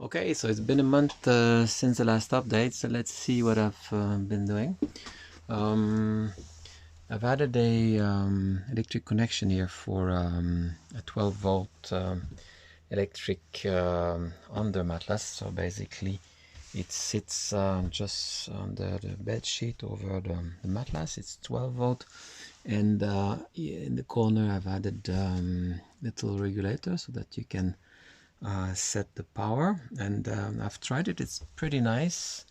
Okay, so it's been a month since the last update, so let's see what I've been doing. I've added a electric connection here for a 12 volt electric under mattress. So basically it sits just under the bed sheet over the mattress. It's 12 volt, and in the corner I've added little regulator so that you can set the power, and I've tried it. It's pretty nice.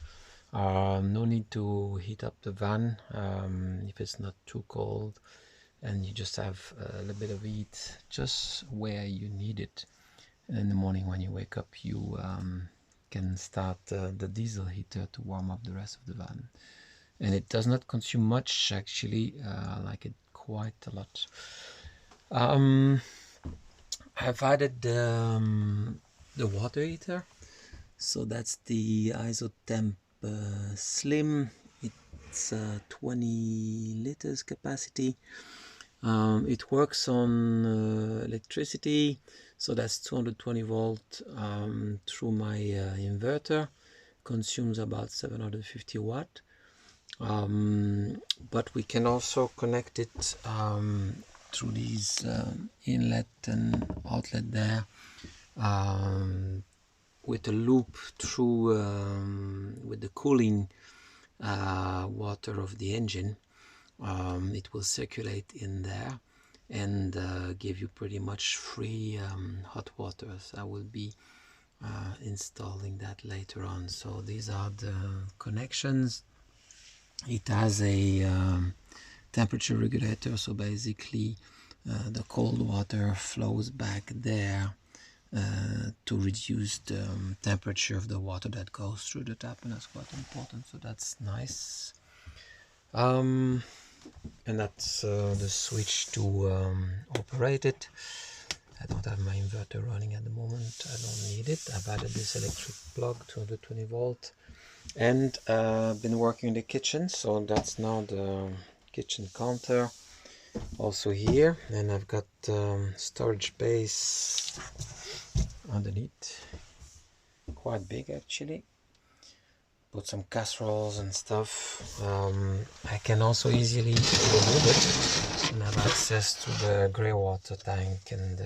No need to heat up the van if it's not too cold, and you just have a little bit of heat just where you need it. And in the morning when you wake up, you can start the diesel heater to warm up the rest of the van. And it does not consume much, actually. I like it quite a lot. I've added the water heater. So that's the Isotemp Slim. It's 20 liters capacity. It works on electricity, so that's 220 volt through my inverter. Consumes about 750 watt. But we can also connect it through these inlet and outlet there, with a loop through with the cooling water of the engine. It will circulate in there and give you pretty much free hot water. So I will be installing that later on. So these are the connections. It has a temperature regulator, so basically the cold water flows back there to reduce the temperature of the water that goes through the tap, and that's quite important. So that's nice. And that's the switch to operate it. I don't have my inverter running at the moment. I don't need it. I've added this electric plug, 220 volt, and been working in the kitchen. So that's now the kitchen counter also here, and I've got storage space underneath, quite big actually. Put some casseroles and stuff. I can also easily remove it and have access to the grey water tank and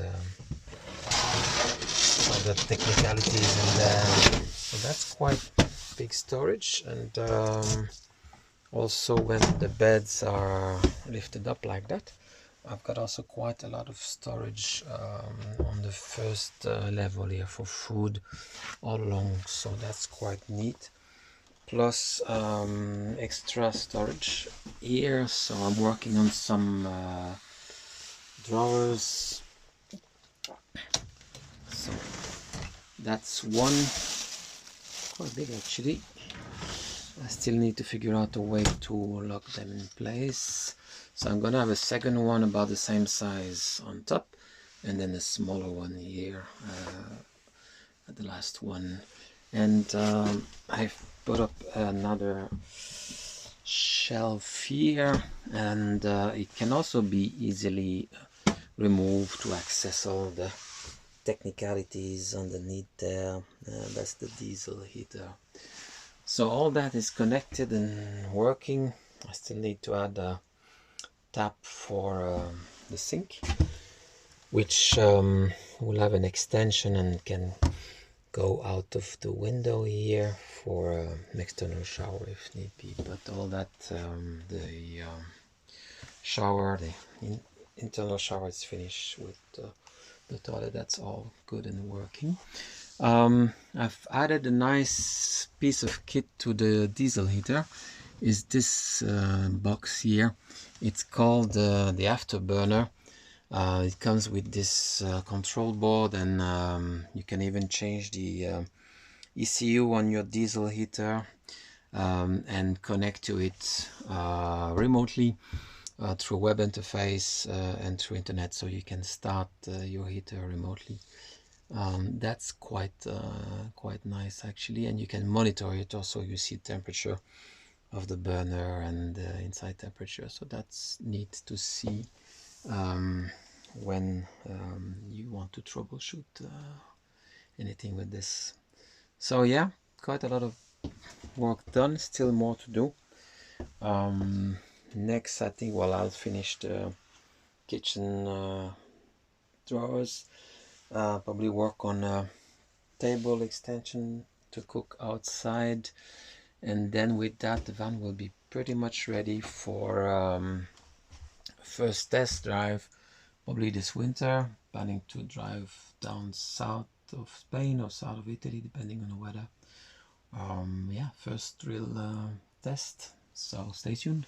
all the technicalities in there. So that's quite big storage. And also when the beds are lifted up like that, I've got also quite a lot of storage on the first level here for food all along, so that's quite neat. Plus extra storage here, so I'm working on some drawers. So that's one, quite big actually. I still need to figure out a way to lock them in place. So I'm gonna have a second one about the same size on top, and then a smaller one here at the last one. And I've put up another shelf here, and it can also be easily removed to access all the technicalities underneath there. That's the diesel heater. So all that is connected and working. I still need to add a tap for the sink, which will have an extension and can go out of the window here for an external shower if need be. But all that, the shower, the internal shower is finished with the toilet. That's all good and working. I've added a nice piece of kit to the diesel heater. Is this box here. It's called the afterburner. It comes with this control board, and you can even change the ECU on your diesel heater and connect to it remotely through web interface and through internet, so you can start your heater remotely. That's quite nice actually, and you can monitor it also. You see temperature of the burner and inside temperature, so that's neat to see when you want to troubleshoot anything with this. So yeah, quite a lot of work done, still more to do. Next I think, well, I'll finish the kitchen drawers, probably work on a table extension to cook outside, and then with that the van will be pretty much ready for first test drive, probably this winter. Planning to drive down south of Spain or south of Italy, depending on the weather. Yeah, first real test, so stay tuned.